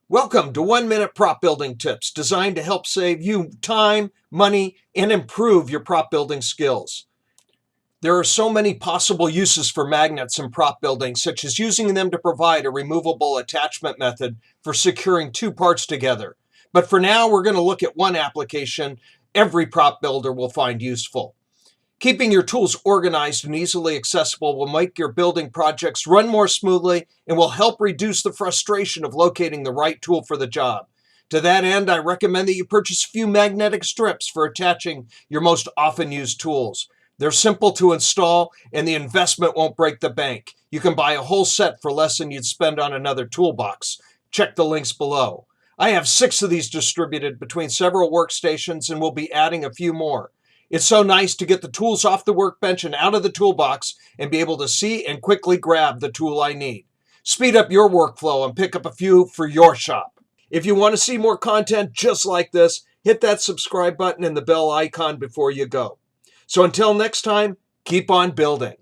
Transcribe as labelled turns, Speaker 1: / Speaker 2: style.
Speaker 1: Welcome to 1 Minute Prop Building Tips, designed to help save you time, money, and improve your prop building skills. There are so many possible uses for magnets in prop building, such as using them to provide a removable attachment method for securing two parts together. But for now, we're going to look at one application every prop builder will find useful. Keeping your tools organized and easily accessible will make your building projects run more smoothly and will help reduce the frustration of locating the right tool for the job. To that end, I recommend that you purchase a few magnetic strips for attaching your most often used tools. They're simple to install and the investment won't break the bank. You can buy a whole set for less than you'd spend on another toolbox. Check the links below. I have 6 of these distributed between several workstations and will be adding a few more. It's so nice to get the tools off the workbench and out of the toolbox and be able to see and quickly grab the tool I need. Speed up your workflow and pick up a few for your shop. If you want to see more content just like this, hit that subscribe button and the bell icon before you go. So until next time, keep on building.